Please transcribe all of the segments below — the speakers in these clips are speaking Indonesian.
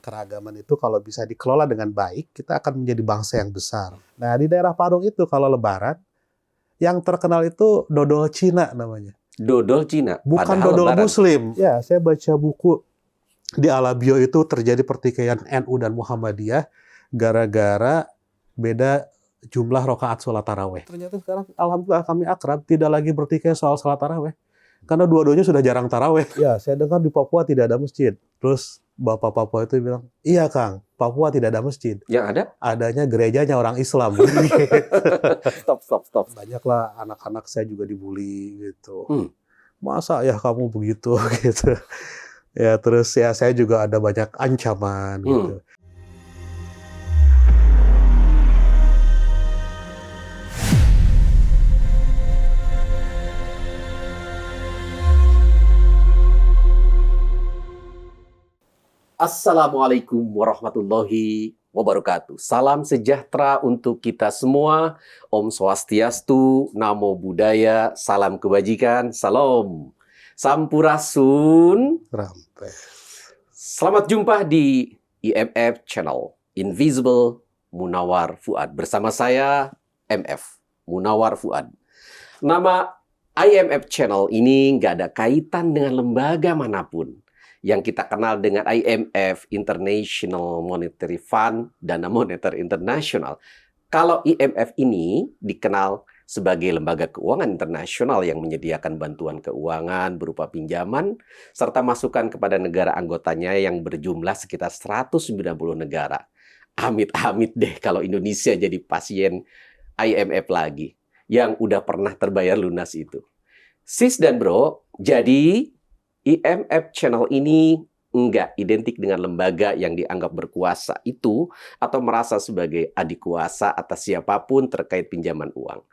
Keragaman itu kalau bisa dikelola dengan baik, kita akan menjadi bangsa yang besar. Nah, di daerah Parung itu kalau Lebaran, yang terkenal itu dodol Cina namanya. Dodol Cina? Bukan padahal dodol Lebaran. Muslim. Ya, saya baca buku di Alabio itu terjadi pertikaian NU dan Muhammadiyah gara-gara beda jumlah rakaat sholat taraweh. Ternyata sekarang alhamdulillah kami akrab, tidak lagi bertikai soal sholat taraweh. Karena dua-duanya sudah jarang taraweh. Ya, saya dengar di Papua tidak ada masjid. Terus Bapak Papua itu bilang, iya Kang, Papua tidak ada masjid. Yang ada? Adanya gerejanya orang Islam. Stop. Banyaklah anak-anak saya juga dibully gitu. Masa ya kamu begitu gitu. Ya terus ya saya juga ada banyak ancaman gitu. Assalamualaikum warahmatullahi wabarakatuh. Salam sejahtera untuk kita semua. Om Swastiastu, Namo Buddhaya, salam kebajikan, salam Sampurasun. Selamat jumpa di IMF Channel, Invisible Munawar Fuad. Bersama saya, MF, Munawar Fuad. Nama IMF Channel ini nggak ada kaitan dengan lembaga manapun. Yang kita kenal dengan IMF, International Monetary Fund, Dana Moneter Internasional. Kalau IMF ini dikenal sebagai lembaga keuangan internasional yang menyediakan bantuan keuangan berupa pinjaman, serta masukan kepada negara anggotanya yang berjumlah sekitar 190 negara. Amit-amit deh kalau Indonesia jadi pasien IMF lagi, yang udah pernah terbayar lunas itu. Sis dan bro, jadi IMF Channel ini enggak identik dengan lembaga yang dianggap berkuasa itu atau merasa sebagai adik kuasa atas siapapun terkait pinjaman uang.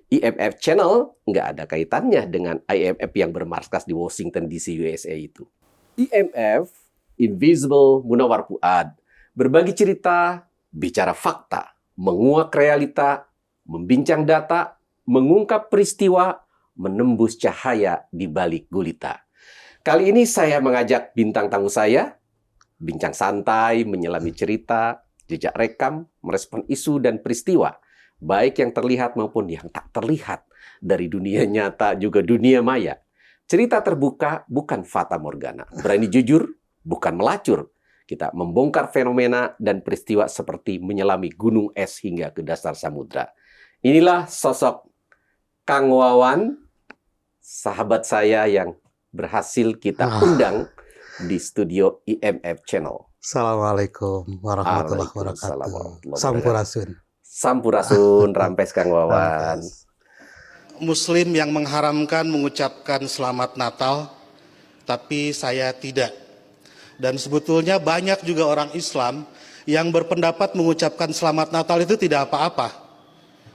IMF Channel enggak ada kaitannya dengan IMF yang bermarkas di Washington DC, USA itu. IMF, Invisible Munawar Fuad, berbagi cerita, bicara fakta, menguak realita, membincang data, mengungkap peristiwa, menembus cahaya di balik gulita. Kali ini saya mengajak bintang tamu saya, bincang santai, menyelami cerita, jejak rekam, merespon isu dan peristiwa, baik yang terlihat maupun yang tak terlihat, dari dunia nyata juga dunia maya. Cerita terbuka bukan fata morgana, berani jujur bukan melacur. Kita membongkar fenomena dan peristiwa seperti menyelami gunung es hingga ke dasar samudra. Inilah sosok Kang Wawan, sahabat saya yang berhasil kita undang di studio IMF Channel. Assalamualaikum warahmatullahi wabarakatuh. Sampurasun. Sampurasun, rampes Kang Wawan. Muslim yang mengharamkan mengucapkan selamat Natal, tapi saya tidak. Dan sebetulnya banyak juga orang Islam yang berpendapat mengucapkan selamat Natal itu tidak apa-apa.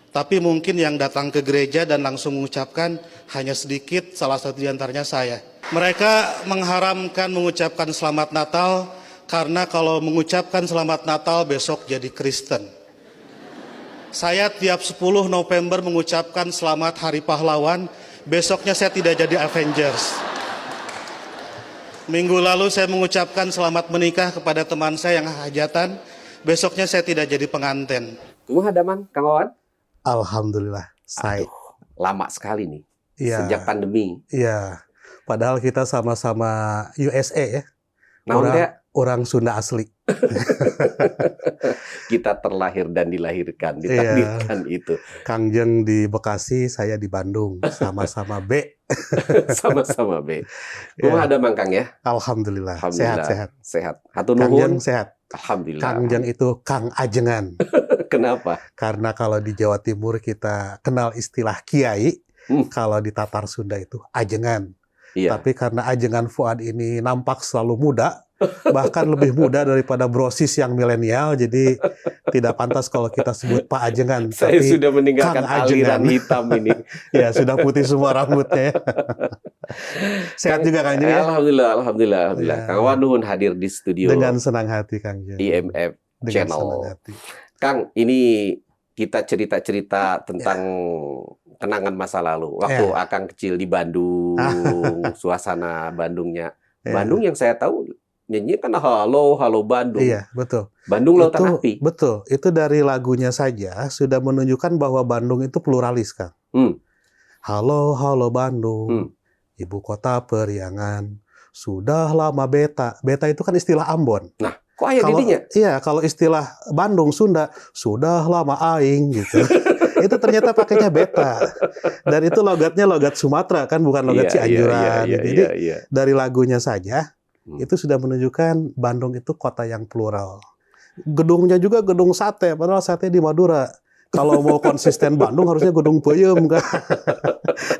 Tapi mungkin yang datang ke gereja dan langsung mengucapkan hanya sedikit, salah satu di antaranya saya. Mereka mengharamkan mengucapkan selamat Natal karena kalau mengucapkan selamat Natal besok jadi Kristen. Saya tiap 10 November mengucapkan selamat Hari Pahlawan, besoknya saya tidak jadi Avengers. Minggu lalu saya mengucapkan selamat menikah kepada teman saya yang hajatan, besoknya saya tidak jadi pengantin. Kumaha daman Kang Wawan? Alhamdulillah. Lama sekali nih. Ya, sejak pandemi. Iya. Padahal kita sama-sama USA ya. Orang Sunda asli. Kita terlahir dan dilahirkan, ditakdirkan itu. Kang Jeng di Bekasi, saya di Bandung. Sama-sama B. Sama-sama B. Kumaha damang Kang ya? Alhamdulillah. Sehat. Hatur Kang nuhun. Jeng sehat. Alhamdulillah. Kang Jeng itu Kang Ajengan. Kenapa? Karena kalau di Jawa Timur kita kenal istilah kiai, kalau di Tatar Sunda itu ajengan. Iya. Tapi karena ajengan Fuad ini nampak selalu muda, bahkan lebih muda daripada brosis yang milenial, jadi tidak pantas kalau kita sebut Pak Ajengan. Saya tapi sudah meninggalkan Kang aliran Ajengan. hitam ini. Ya, sudah putih semua rambutnya. Sehat juga Kang Jeng ya? Alhamdulillah. Ya. Kang Wawan nuhun hadir di studio Dengan senang hati Kang Jeng. IMF Dengan Channel. senang hati. Kang, ini kita cerita-cerita tentang kenangan masa lalu. Waktu Akang kecil di Bandung, suasana Bandungnya. Bandung yang saya tahu nyanyikan halo, halo Bandung. Iya, betul. Bandung Lautan Api. Betul. Itu dari lagunya saja sudah menunjukkan bahwa Bandung itu pluralis, Kang. Halo, halo Bandung, ibu kota periangan, sudah lama beta. Beta itu kan istilah Ambon. Nah, kok ayah didinya? Iya, kalau istilah Bandung, Sunda, sudah lama aing gitu. Itu ternyata pakainya beta. Dan itu logatnya logat Sumatera kan, bukan logat Cianjuran. Jadi dari lagunya saja, itu sudah menunjukkan Bandung itu kota yang plural. Gedungnya juga gedung sate, padahal sate di Madura. Kalau mau konsisten Bandung harusnya gedung peuyeum kan.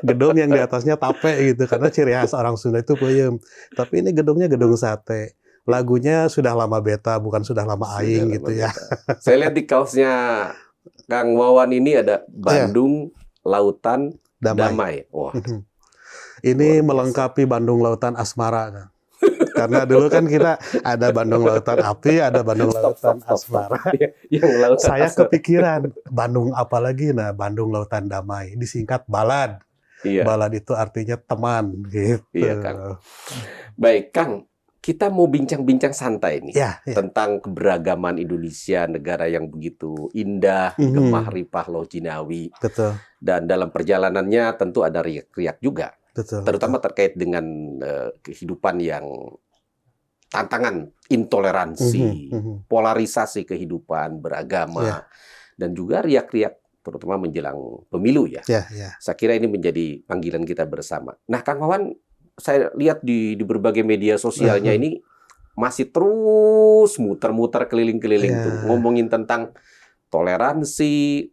Gedung yang di atasnya tape gitu, karena ciri khas orang Sunda itu peuyeum. Tapi ini gedungnya gedung sate. Lagunya sudah lama beta, bukan sudah lama aing gitu ya. Saya lihat di kaosnya Kang Wawan ini ada Bandung Lautan Damai. Wah. Ini melengkapi Bandung Lautan Asmara, Kang. Karena dulu kan kita ada Bandung Lautan Api, ada Bandung Lautan Asmara. Saya kepikiran, Bandung apa lagi? Nah, Bandung Lautan Damai. Disingkat Balad. Balad itu artinya teman. Gitu. Iya, Kang. Baik, Kang. Kita mau bincang-bincang santai nih. Tentang keberagaman Indonesia, negara yang begitu indah, gemah ripah Laut Jinawi. Betul. Dan dalam perjalanannya tentu ada riak-riak juga. Betul, terutama terkait dengan kehidupan yang tantangan intoleransi, polarisasi kehidupan beragama, dan juga riak-riak terutama menjelang pemilu ya. Saya kira ini menjadi panggilan kita bersama. Nah, Kang Wawan, saya lihat di berbagai media sosialnya ini masih terus muter-muter keliling-keliling tuh ngomongin tentang toleransi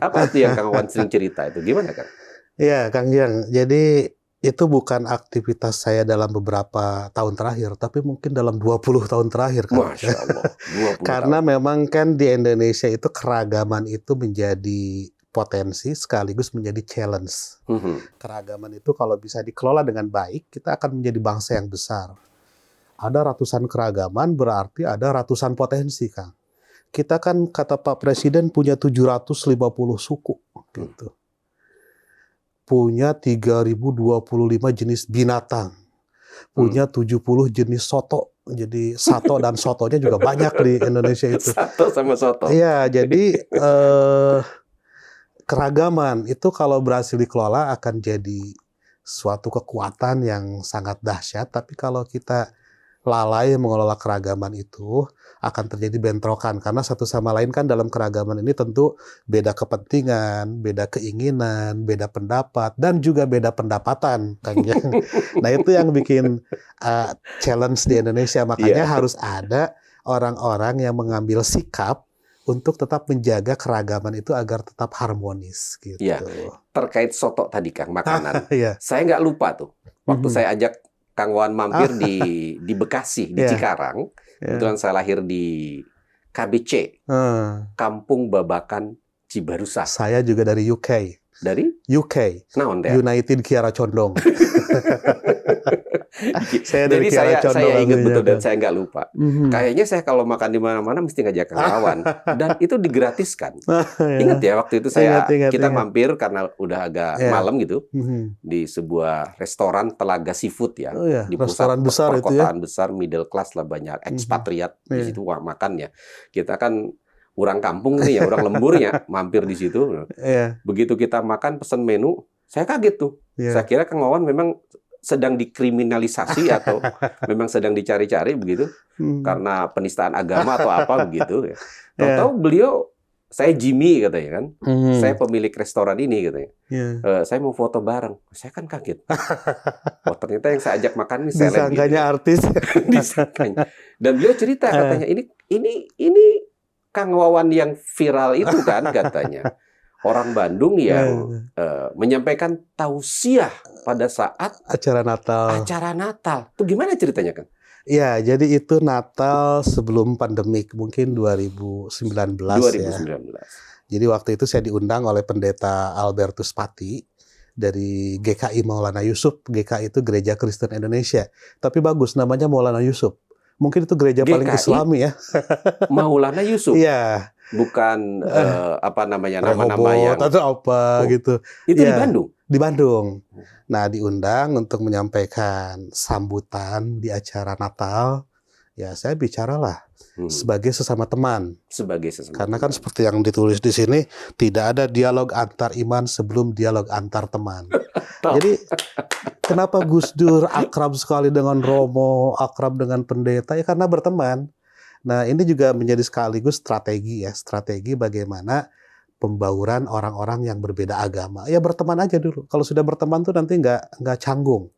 apa itu yang Kang Wawan sering cerita itu, gimana Kang? Iya, Kang Jang. Jadi itu bukan aktivitas saya dalam beberapa tahun terakhir, tapi mungkin dalam 20 tahun terakhir. Kang. Masya Allah. 20 Karena tahun. memang kan di Indonesia itu keragaman itu menjadi potensi sekaligus menjadi challenge. Keragaman itu kalau bisa dikelola dengan baik, kita akan menjadi bangsa yang besar. Ada ratusan keragaman berarti ada ratusan potensi, Kang. Kita kan kata Pak Presiden punya 750 suku gitu. Punya 3025 jenis binatang, punya 70 jenis soto. Jadi sato dan sotonya juga banyak di Indonesia itu. Sato sama soto. Iya, jadi keragaman itu kalau berhasil dikelola akan jadi suatu kekuatan yang sangat dahsyat. Tapi kalau kita lalai mengelola keragaman itu, akan terjadi bentrokan. Karena satu sama lain kan dalam keragaman ini tentu beda kepentingan, beda keinginan, beda pendapat, dan juga beda pendapatan. Nah itu yang bikin challenge di Indonesia. Makanya harus ada orang-orang yang mengambil sikap untuk tetap menjaga keragaman itu agar tetap harmonis. Gitu. Ya, terkait soto tadi Kang, makanan. Saya nggak lupa tuh, waktu saya ajak Kang Wawan mampir di Bekasi, di Cikarang. Kebetulan saya lahir di KBC, Kampung Babakan Cibarusah. Saya juga dari UK. Dari? UK. United Kiara Condong. Jadi saya ingat betul dan saya nggak lupa. Kayaknya saya kalau makan di mana-mana mesti ngajak Kang Wawan. Dan itu digratiskan. Ingat ya waktu itu kita mampir karena udah agak malam gitu di sebuah restoran Telaga Seafood ya. Di pusat perkotaan besar, middle class lah, banyak ekspatriat di situ makannya. Kita kan orang kampung nih ya, orang lemburnya mampir di situ. Begitu kita makan pesen menu, saya kaget tuh. Saya kira Kang Wawan memang sedang dikriminalisasi atau memang sedang dicari-cari begitu karena penistaan agama atau apa begitu. Tahu-tahu beliau, saya Jimmy katanya kan, saya pemilik restoran ini katanya. Saya mau foto bareng. Saya kan kaget. Oh ternyata yang saya ajak makan ini seleb. Disangkanya artis. Disangkanya. Dan beliau cerita katanya ini Kang Wawan yang viral itu kan katanya. Orang Bandung yang menyampaikan tausiah pada saat acara Natal. Acara Natal. Itu gimana ceritanya, Kang? Ya, jadi itu Natal sebelum pandemik, mungkin 2019 ya. Jadi waktu itu saya diundang oleh Pendeta Albertus Pati dari GKI Maulana Yusuf. GKI itu Gereja Kristen Indonesia. Tapi bagus namanya Maulana Yusuf. Mungkin itu gereja paling Islami ya. Maulana Yusuf. Iya. Bukan apa namanya nama-nama yang atau apa gitu. Itu di Bandung. di Bandung. Nah, diundang untuk menyampaikan sambutan di acara Natal. Ya, saya bicaralah sebagai sesama teman. Sebagai sesama Karena kan teman. seperti yang ditulis di sini, tidak ada dialog antar iman sebelum dialog antar teman. Jadi, kenapa Gus Dur akrab sekali dengan Romo, akrab dengan pendeta? Ya karena berteman. Nah, ini juga menjadi sekaligus strategi ya, strategi bagaimana pembauran orang-orang yang berbeda agama. Ya berteman aja dulu. Kalau sudah berteman tuh nanti nggak canggung.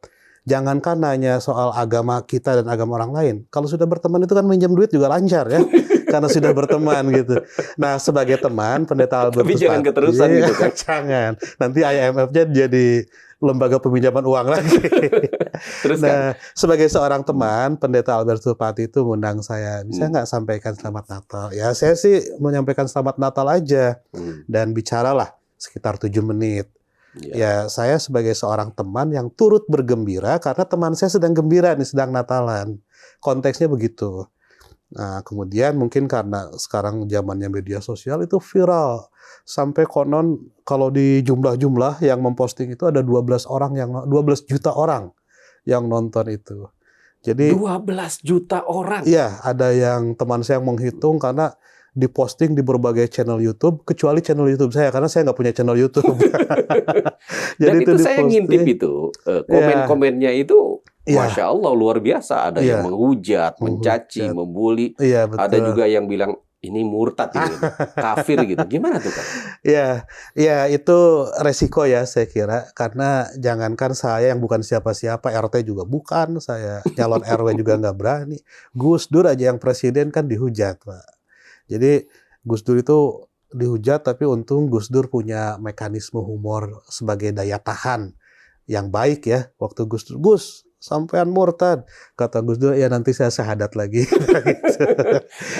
Jangankan nanya soal agama kita dan agama orang lain. Kalau sudah berteman itu kan minjem duit juga lancar ya. Karena sudah berteman gitu. Nah, sebagai teman, Pendeta Albertus Tapi jangan Pati, keterusan gitu kan. jangan. Nanti IMF-nya jadi lembaga peminjaman uang lagi. Terus kan? Nah, sebagai seorang teman, Pendeta Albertus Pati itu ngundang saya. Bisa nggak sampaikan selamat Natal? Ya, saya sih menyampaikan selamat Natal aja. Dan bicaralah sekitar 7 menit. Ya, saya sebagai seorang teman yang turut bergembira karena teman saya sedang gembira nih, sedang Natalan. Konteksnya begitu. Nah, kemudian mungkin karena sekarang zamannya media sosial itu viral. Sampai konon kalau di jumlah-jumlah yang memposting itu ada 12 juta orang yang nonton itu. Jadi 12 juta orang. iya, ada yang teman saya yang menghitung karena diposting di berbagai channel YouTube, kecuali channel YouTube saya karena saya nggak punya channel YouTube. Dan itu saya diposting. ngintip itu komen-komennya itu, Ya. Masya Allah luar biasa. Ada yang menghujat, mencaci, membuli. Iya, betul. Ada juga yang bilang ini murtad ini, kafir gitu. Gimana tuh Kang? Ya itu resiko ya saya kira, karena jangankan saya yang bukan siapa-siapa, RT juga bukan, saya nyalon RW juga nggak berani. Gus Dur aja yang presiden kan dihujat, Pak. Jadi Gus Dur itu dihujat, tapi untung Gus Dur punya mekanisme humor sebagai daya tahan yang baik ya. Waktu Gus sampean murtad, kata Gus Dur, ya nanti saya syahadat lagi.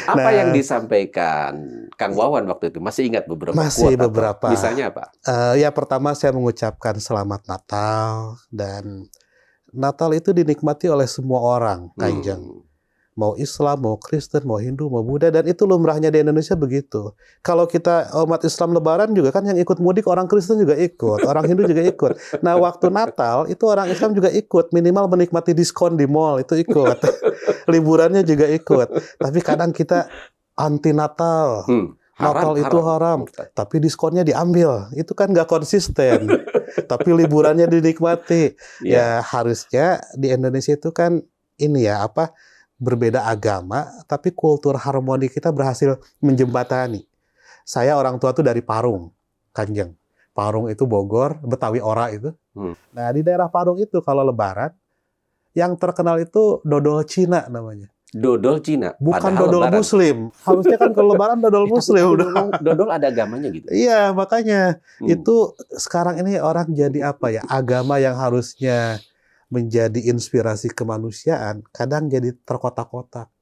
Apa yang disampaikan Kang Wawan waktu itu? Masih ingat beberapa Masih quote beberapa. Misalnya apa? Ya pertama saya mengucapkan selamat Natal, dan Natal itu dinikmati oleh semua orang, Kanjeng. Mau Islam, mau Kristen, mau Hindu, mau Buddha, dan itu lumrahnya di Indonesia begitu. Kalau kita umat Islam Lebaran juga kan yang ikut mudik orang Kristen juga ikut, orang Hindu juga ikut. Nah, waktu Natal itu orang Islam juga ikut, minimal menikmati diskon di mall itu ikut, liburannya juga ikut. Tapi kadang kita anti Natal. Natal itu haram, tapi diskonnya diambil. Itu kan nggak konsisten. Tapi liburannya dinikmati. Ya harusnya di Indonesia itu kan ini ya berbeda agama, tapi kultur harmoni kita berhasil menjembatani. Saya orang tua tuh dari Parung, Kanjeng. Parung itu Bogor, Betawi Ora itu. Nah, di daerah Parung itu kalau Lebaran, yang terkenal itu dodol Cina namanya. Dodol Cina? Bukan Padahal dodol Lebaran. Muslim. Harusnya kan kalau Lebaran dodol Muslim. Dodol ada agamanya gitu? Iya, makanya. Itu sekarang ini orang jadi agama yang harusnya menjadi inspirasi kemanusiaan, kadang jadi terkotak-kotak.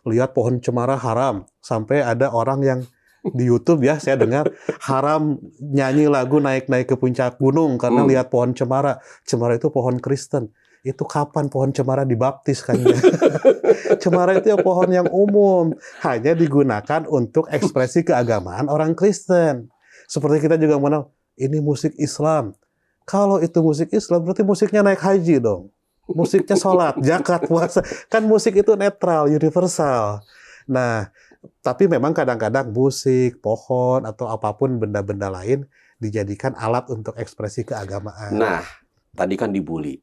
Lihat pohon cemara haram, sampai ada orang yang di YouTube ya, saya dengar haram nyanyi lagu naik-naik ke puncak gunung karena lihat pohon cemara. Cemara itu pohon Kristen. Itu kapan pohon cemara dibaptis kan? Cemara itu ya pohon yang umum, hanya digunakan untuk ekspresi keagamaan orang Kristen. Seperti kita juga mengenal, ini musik Islam. Kalau itu musik Islam, berarti musiknya naik haji dong. Musiknya sholat, zakat, puasa. Kan musik itu netral, universal. Nah, tapi memang kadang-kadang musik, pohon, atau apapun benda-benda lain dijadikan alat untuk ekspresi keagamaan. Nah, tadi kan dibully.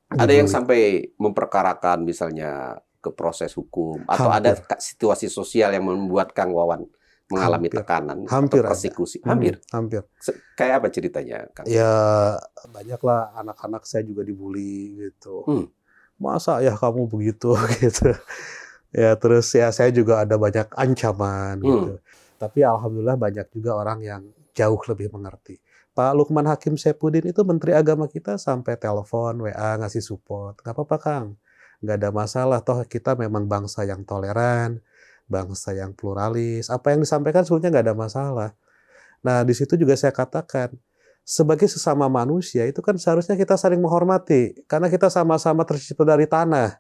Ada yang sampai memperkarakan misalnya ke proses hukum. Atau ada situasi sosial yang membuat Kang Wawan mengalami tekanan atau persekusi. Hampir. Kayak apa ceritanya, Kang? Ya banyaklah anak-anak saya juga dibully gitu. Masa ya kamu begitu gitu. Ya terus ya saya juga ada banyak ancaman gitu. Tapi alhamdulillah banyak juga orang yang jauh lebih mengerti. Pak Lukman Hakim Saifuddin itu Menteri Agama kita sampai telepon, WA ngasih support. Nggak apa-apa Kang, nggak ada masalah. Toh kita memang bangsa yang toleran, bangsa yang pluralis. Apa yang disampaikan sebetulnya nggak ada masalah. Nah, di situ juga saya katakan, sebagai sesama manusia itu kan seharusnya kita saling menghormati. Karena kita sama-sama tercipta dari tanah.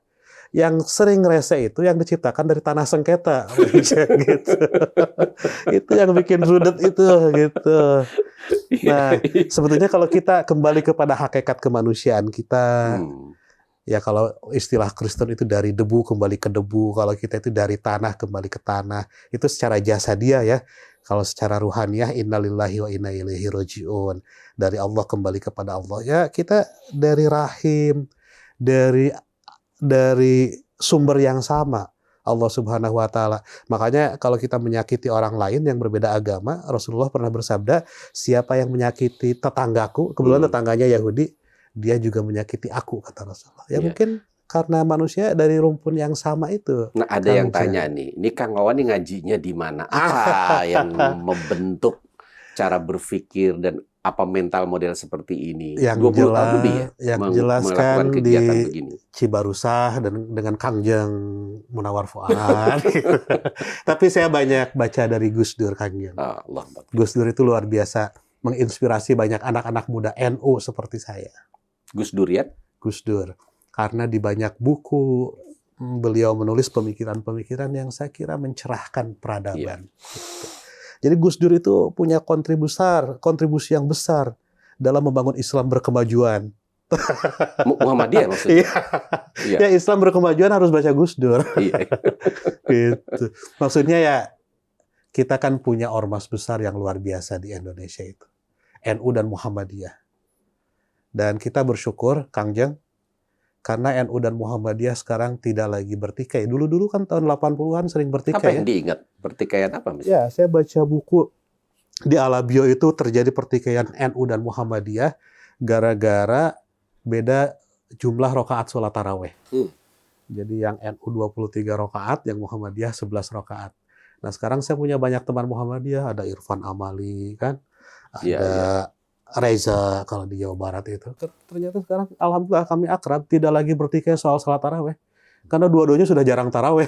yang sering rese itu yang diciptakan dari tanah sengketa, gitu. Itu yang bikin rudet itu, gitu. Nah, sebetulnya kalau kita kembali kepada hakikat kemanusiaan kita, ya kalau istilah Kristen itu dari debu kembali ke debu, kalau kita itu dari tanah kembali ke tanah, itu secara jasadiah ya. Kalau secara ruhaniah, innalillahi wa inna ilaihi raji'un, dari Allah kembali kepada Allah. Ya kita dari rahim, dari sumber yang sama, Allah Subhanahu wa taala. Makanya kalau kita menyakiti orang lain yang berbeda agama, Rasulullah pernah bersabda, siapa yang menyakiti tetanggaku, kebetulan tetangganya Yahudi, dia juga menyakiti aku, kata Rasulullah. Ya mungkin karena manusia dari rumpun yang sama itu. Nah, ada yang tanya nih, ini Kang Wawan nih ngajinya di mana? Apa yang membentuk cara berpikir dan apa mental model seperti ini? Yang 20 tahun lebih ya? Yang jelaskan di begini. Cibarusah dan dengan Kangjeng Munawar Fuad. Tapi saya banyak baca dari Gus Dur, Kangjeng. Gus Dur itu luar biasa, menginspirasi banyak anak-anak muda NU seperti saya. Gus Dur ya? Gus Dur. Karena di banyak buku beliau menulis pemikiran-pemikiran yang saya kira mencerahkan peradaban. Gitu. Jadi Gus Dur itu punya kontribusi yang besar dalam membangun Islam berkemajuan. Muhammadiyah maksudnya? Ya Islam berkemajuan harus baca Gus Dur. Gitu. Maksudnya ya kita kan punya ormas besar yang luar biasa di Indonesia itu. NU dan Muhammadiyah. Dan kita bersyukur, Kangjeng, karena NU dan Muhammadiyah sekarang tidak lagi bertikai. Dulu-dulu kan tahun 80-an sering bertikai. Apa yang diingat? Pertikaian apa? Misalnya? Ya, saya baca buku di Alabio itu terjadi pertikaian NU dan Muhammadiyah gara-gara beda jumlah rakaat sholat taraweh. Jadi yang NU 23 rakaat, yang Muhammadiyah 11 rakaat. Nah sekarang saya punya banyak teman Muhammadiyah, ada Irfan Amali, kan? Ada Reza kalau di Jawa Barat itu. Ternyata sekarang alhamdulillah kami akrab, tidak lagi bertikai soal salat taraweh. Karena dua-duanya sudah jarang taraweh.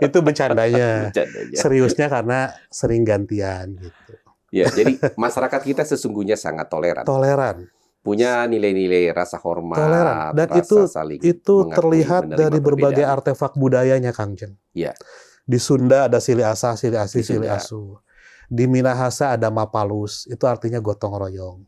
Itu bercandanya. Seriusnya karena sering gantian gitu. Ya, jadi masyarakat kita sesungguhnya sangat toleran. Punya nilai-nilai rasa hormat, toleran. Dan rasa itu terlihat dari berbagai artefak budayanya, Kangjeng. Ya. Di Sunda ada Sili Asah, Sili Asih, Sili Asuh. Di Minahasa ada Mapalus, itu artinya gotong royong.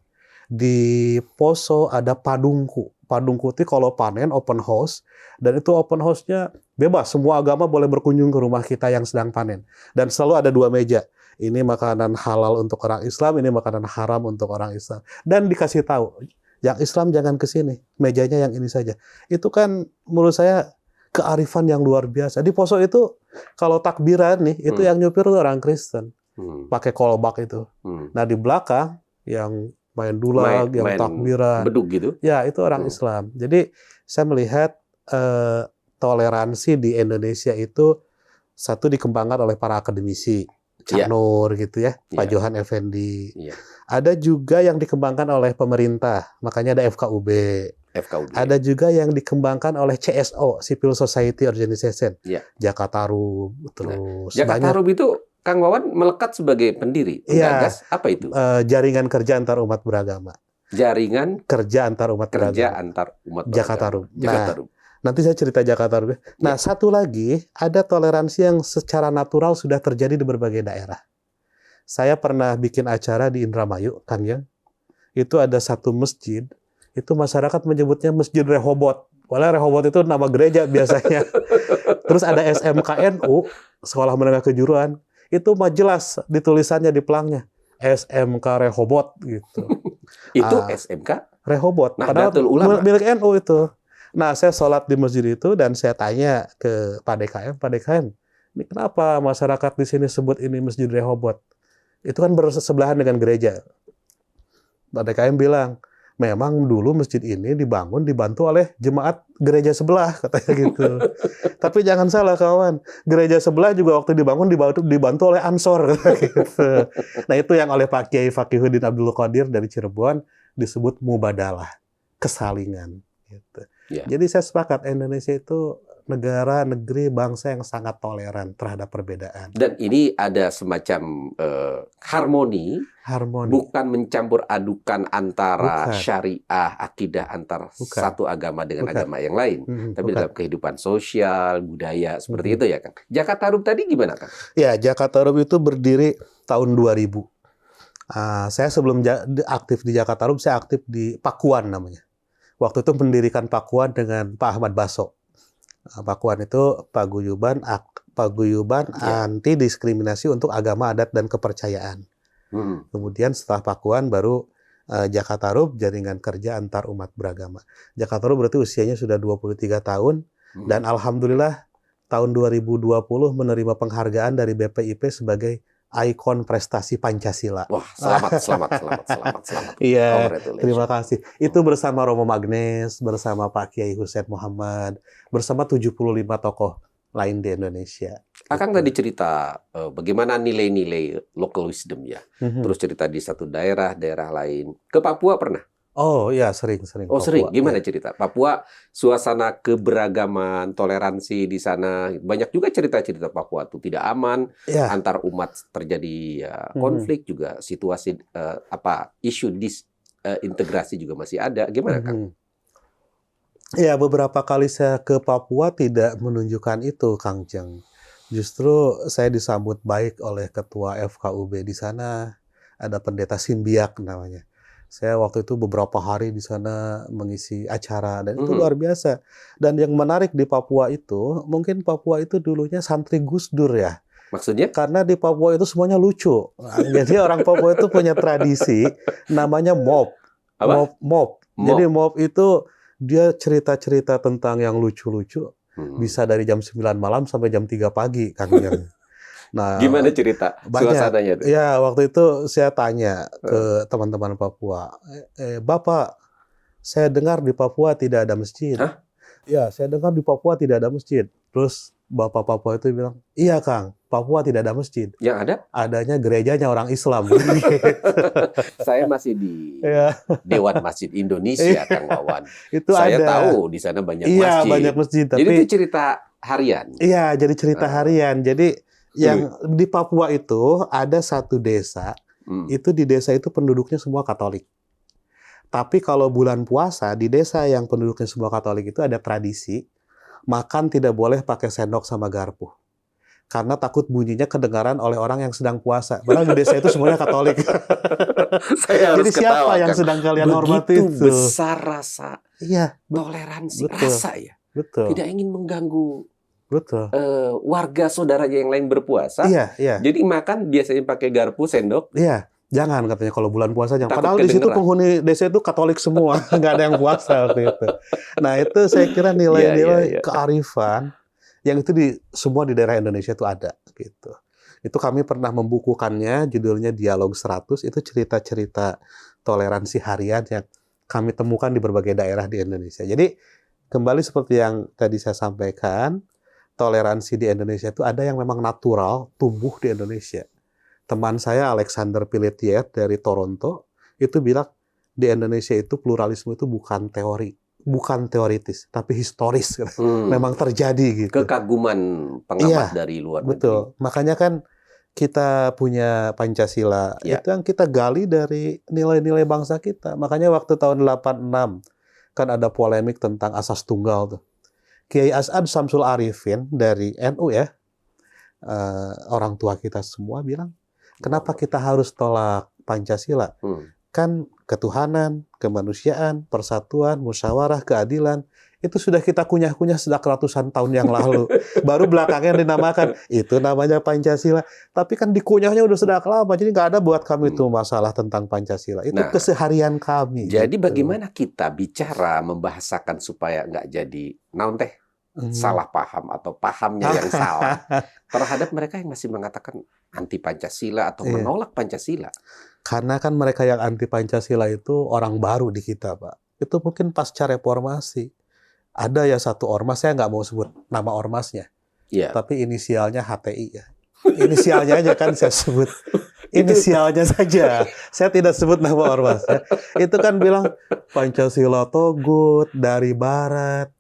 Di Poso ada Padungku. Padungku itu kalau panen open house, dan itu open house-nya bebas, semua agama boleh berkunjung ke rumah kita yang sedang panen. Dan selalu ada 2 meja. Ini makanan halal untuk orang Islam, ini makanan haram untuk orang Islam. Dan dikasih tahu, yang Islam jangan ke sini, mejanya yang ini saja. Itu kan menurut saya kearifan yang luar biasa. Di Poso itu kalau takbiran nih, itu yang nyupir itu orang Kristen. Pakai kolbak itu. Nah di belakang yang main dulag, yang takbiran, bedug gitu. Ya itu orang Islam. Jadi saya melihat toleransi di Indonesia itu satu dikembangkan oleh para akademisi, Cak Nur gitu ya, Pak Johan Effendi. Ada juga yang dikembangkan oleh pemerintah, makanya ada FKUB. Ada juga yang dikembangkan oleh CSO, Civil Society Organization, Jakatarum, terus Jakatarum itu Kang Wawan melekat sebagai pendiri, penggagas, apa itu? Jaringan kerja antar umat beragama. Jaringan kerja antar umat beragama. Jakatarum. Nah, nanti saya cerita Jakatarum. Nah, satu lagi, ada toleransi yang secara natural sudah terjadi di berbagai daerah. Saya pernah bikin acara di Indramayu, Kangjeng. Itu ada satu masjid, itu masyarakat menyebutnya Masjid Rehobot. Padahal Rehobot itu nama gereja biasanya. Terus ada SMKNU, Sekolah Menengah Kejuruan. Itu mah jelas ditulisannya di pelangnya SMK Rehobot gitu. Itu SMK Rehobot. Nah, padahal milik NU itu. Nah, saya sholat di masjid itu dan saya tanya ke Pak DKM, ini kenapa masyarakat di sini sebut ini Masjid Rehobot? Itu kan bersebelahan dengan gereja. Pak DKM bilang, memang dulu masjid ini dibantu oleh jemaat gereja sebelah, katanya gitu. Tapi jangan salah kawan, gereja sebelah juga waktu dibantu oleh Ansor, gitu. Nah itu yang oleh Pak Kiai Fakihuddin Abdul Qadir dari Cirebon disebut mubadalah, kesalingan. Gitu. Jadi saya sepakat Indonesia itu negara, negeri, bangsa yang sangat toleran terhadap perbedaan. Dan ini ada semacam harmoni, bukan mencampur adukan antara Bukan. syariah, akidah antar Bukan. satu agama dengan Bukan. agama yang lain. Tapi Bukan. dalam kehidupan sosial, budaya, seperti itu ya, Kang. Jakarta Rup tadi gimana, Kang? Ya, Jakarta Rup itu berdiri tahun 2000. Saya sebelum aktif di Jakarta Rup, saya aktif di Pakuan namanya. Waktu itu mendirikan Pakuan dengan Pak Ahmad Basso. Pakuan itu paguyuban anti diskriminasi untuk agama, adat, dan kepercayaan. Kemudian setelah Pakuan baru Jakarta Rup, jaringan kerja antar umat beragama. Jakarta Rup berarti usianya sudah 23 tahun dan alhamdulillah tahun 2020 menerima penghargaan dari BPIP sebagai ikon prestasi Pancasila. Wah, selamat. Iya, Congratulations. terima kasih. Itu bersama Romo Magnes, bersama Pak Kiai Hussein Muhammad, bersama 75 tokoh lain di Indonesia. Akang tadi cerita bagaimana nilai-nilai local wisdom ya. Terus cerita di satu daerah lain. Ke Papua pernah? Oh iya, sering. Oh Papua. sering. Gimana Ya. cerita? Papua, suasana keberagaman, toleransi di sana. Banyak juga cerita-cerita Papua itu tidak aman, Ya. antar umat terjadi konflik juga, situasi isu disintegrasi juga masih ada. Gimana, Kang? Ya, beberapa kali saya ke Papua tidak menunjukkan itu, Kang Jeng. Justru saya disambut baik oleh ketua FKUB di sana. Ada pendeta Simbiak namanya. Saya waktu itu beberapa hari di sana mengisi acara dan itu luar biasa. Dan yang menarik di Papua itu, mungkin Papua itu dulunya santri Gus Dur ya. Maksudnya? Karena di Papua itu semuanya lucu. Jadi orang Papua itu punya tradisi namanya mob. Apa? Mob. Jadi mob itu dia cerita-cerita tentang yang lucu-lucu. Bisa dari jam 9 malam sampai jam 3 pagi, Kang Jeng. Nah, gimana cerita suasananya tuh? Ya, waktu itu saya tanya ke teman-teman Papua, Bapak, saya dengar di Papua tidak ada masjid. Hah? Ya, saya dengar di Papua tidak ada masjid. Terus Bapak Papua itu bilang, iya Kang, Papua tidak ada masjid. Yang ada? Adanya gerejanya orang Islam. Saya masih di Ya. Dewan Masjid Indonesia, Kang Wawan. Itu Saya ada. tahu di sana banyak masjid. Iya, banyak masjid. Jadi Tapi itu cerita harian. iya, jadi cerita harian. Jadi yang di Papua itu ada satu desa, itu di desa itu penduduknya semua Katolik. Tapi kalau bulan puasa, di desa yang penduduknya semua Katolik itu ada tradisi, makan tidak boleh pakai sendok sama garpu. Karena takut bunyinya kedengaran oleh orang yang sedang puasa. Padahal di desa itu semuanya Katolik. Saya harus Jadi siapa ketawa, yang Kang. sedang kalian hormati Begitu itu? besar rasa toleransi, betul. rasa ya. Betul. Tidak ingin mengganggu Betul. warga saudaranya yang lain berpuasa. Iya. Jadi makan biasanya pakai garpu, sendok. Iya. Jangan katanya kalau bulan puasa jangan. Takut Padahal di situ kedengeran. penghuni desa itu Katolik semua, nggak ada yang puasa waktu itu. Nah itu saya kira nilai-nilai Iya. kearifan yang itu semua di daerah Indonesia itu ada gitu. Itu kami pernah membukukannya, judulnya Dialog 100, itu cerita-cerita toleransi harian yang kami temukan di berbagai daerah di Indonesia. Jadi kembali seperti yang tadi saya sampaikan, toleransi di Indonesia itu ada yang memang natural, tumbuh di Indonesia. Teman saya Alexander Pelletier dari Toronto itu bilang di Indonesia itu pluralisme itu bukan teori, bukan teoritis, tapi historis. Memang terjadi gitu. Kekaguman pengamat dari luar negeri. Betul. Makanya kan kita punya Pancasila, itu yang kita gali dari nilai-nilai bangsa kita. Makanya waktu tahun 86 kan ada polemik tentang asas tunggal tuh. Kiai As'ad Syamsul Arifin dari NU ya, orang tua kita semua bilang, kenapa kita harus tolak Pancasila? Kan ketuhanan, kemanusiaan, persatuan, musyawarah, keadilan, itu sudah kita kunyah-kunyah sejak ratusan tahun yang lalu. Baru belakangnya dinamakan, itu namanya Pancasila. Tapi kan dikunyahnya udah sejak lama, jadi nggak ada buat kami itu masalah tentang Pancasila. Itu keseharian kami. Jadi bagaimana kita bicara, membahasakan supaya nggak jadi naon teh? Salah paham atau pahamnya yang salah terhadap mereka yang masih mengatakan anti Pancasila atau menolak Pancasila. Karena kan mereka yang anti Pancasila itu orang baru di kita, Pak. Itu mungkin pasca reformasi. Ada ya satu ormas, saya nggak mau sebut nama ormasnya. Tapi inisialnya HTI ya. Inisialnya aja kan saya sebut. Inisialnya saja. Saya tidak sebut nama ormasnya. Itu kan bilang Pancasila togut dari barat.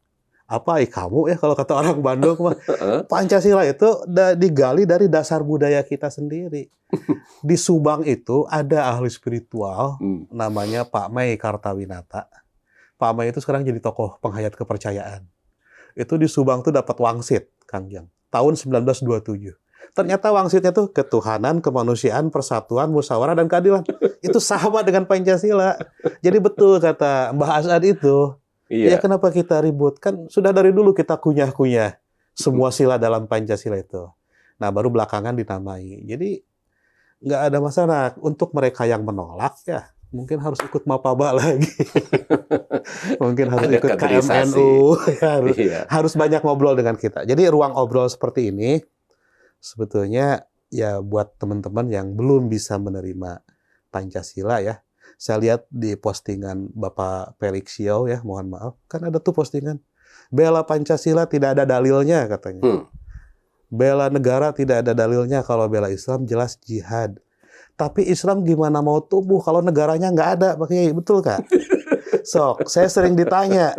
apa kamu ya kalau kata orang Bandung mah. Heeh. Pancasila itu digali dari dasar budaya kita sendiri. Di Subang itu ada ahli spiritual Hmm. namanya Pak Mei Kartawinata. Pak Mei itu sekarang jadi tokoh penghayat kepercayaan. Itu di Subang tuh dapat wangsit, Kang Jang, tahun 1927. Ternyata wangsitnya tuh ketuhanan, kemanusiaan, persatuan, musyawarah, dan keadilan. Itu sama dengan Pancasila. Jadi betul kata Mbah Asad itu. Ya Iya. kenapa kita ribut? Kan sudah dari dulu kita kunyah-kunyah semua sila dalam Pancasila itu. Nah baru belakangan dinamai. Jadi nggak ada masalah. Untuk mereka yang menolak ya mungkin harus ikut Mapaba lagi. Mungkin harus Ada ikut kaderisasi. KMNU. Ya, Iya. harus banyak ngobrol dengan kita. Jadi ruang obrol seperti ini sebetulnya ya buat teman-teman yang belum bisa menerima Pancasila ya. Saya lihat di postingan Bapak Felix Xiao ya, mohon maaf. Kan ada tuh postingan. Bela Pancasila tidak ada dalilnya katanya. Hmm. Bela negara tidak ada dalilnya, kalau bela Islam jelas jihad. Tapi Islam gimana mau tumbuh kalau negaranya nggak ada, Pak Kiai? Betul Kak? Sok, saya sering ditanya,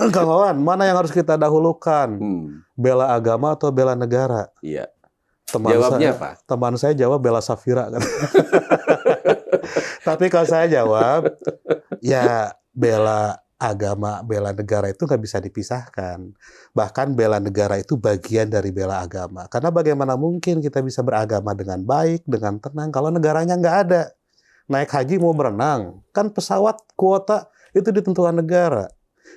Kang Wawan, mana yang harus kita dahulukan? Hmm. Bela agama atau bela negara? Iya. Teman Jawabnya saya, apa? teman saya jawab bela Safira. Kan? Tapi kalau saya jawab, ya bela agama, bela negara itu nggak bisa dipisahkan. Bahkan bela negara itu bagian dari bela agama. Karena bagaimana mungkin kita bisa beragama dengan baik, dengan tenang, kalau negaranya nggak ada. Naik haji mau berenang, kan pesawat kuota itu ditentukan negara.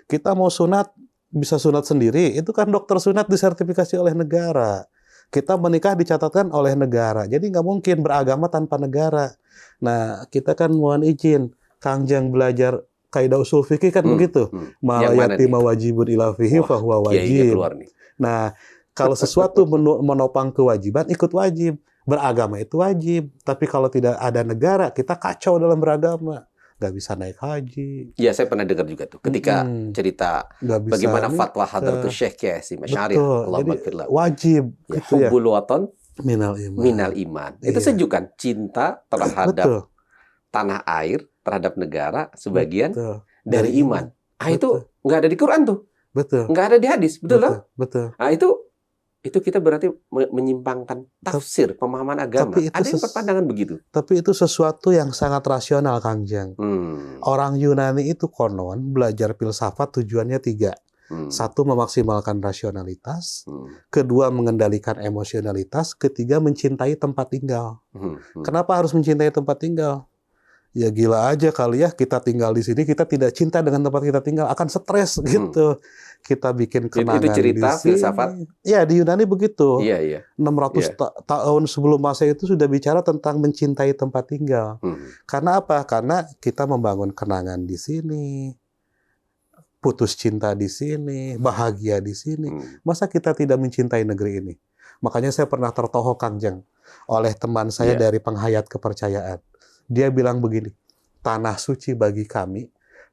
Kita mau sunat, bisa sunat sendiri, itu kan dokter sunat disertifikasi oleh negara. Kita menikah dicatatkan oleh negara. Jadi nggak mungkin beragama tanpa negara. Nah, kita kan mohon izin, Kang Jang belajar kaidah usul fikih kan begitu. Yang mana Malayati nih? mawajibun ila fihi Wah, fahuwa kiainya wajib. keluar nih. Nah, kalau sesuatu menopang kewajiban, ikut wajib. Beragama itu wajib. Tapi kalau tidak ada negara, kita kacau dalam beragama. Nggak bisa naik haji. Iya, saya pernah dengar juga tuh ketika cerita Nggak bisa bagaimana nikah. fatwa Hadratus Syekh Hasyim Asy'ari Betul. Jadi Allahumma ighfir lahu. wajib. Ya, Gitu ya. hubbul waton Minal iman. minal iman. Itu Iya. sejuk kan? Cinta terhadap Betul. tanah air, terhadap negara, sebagian Betul. dari iman. Ah, itu Betul. nggak ada di Quran tuh. Betul. Nggak ada di hadis. Betul loh? Betul. Nah, itu kita berarti menyimpangkan tafsir, pemahaman agama. Tapi itu Ada yang berpandangan begitu. Tapi itu sesuatu yang sangat rasional, Kang Jang. Orang Yunani itu konon belajar filsafat tujuannya 3. 1, memaksimalkan rasionalitas. 2, mengendalikan emosionalitas. 3, mencintai tempat tinggal. Kenapa harus mencintai tempat tinggal? Ya gila aja kali ya, kita tinggal di sini, kita tidak cinta dengan tempat kita tinggal, akan stres gitu. Kita bikin kenangan Itu cerita di sini. filsafat. Ya, di Yunani begitu. Iya, iya. 600 tahun sebelum Masehi itu sudah bicara tentang mencintai tempat tinggal. Karena apa? Karena kita membangun kenangan di sini, putus cinta di sini, bahagia di sini. Masa kita tidak mencintai negeri ini? Makanya saya pernah tertohok, Kang Jang, oleh teman saya dari penghayat kepercayaan. Dia bilang begini, tanah suci bagi kami,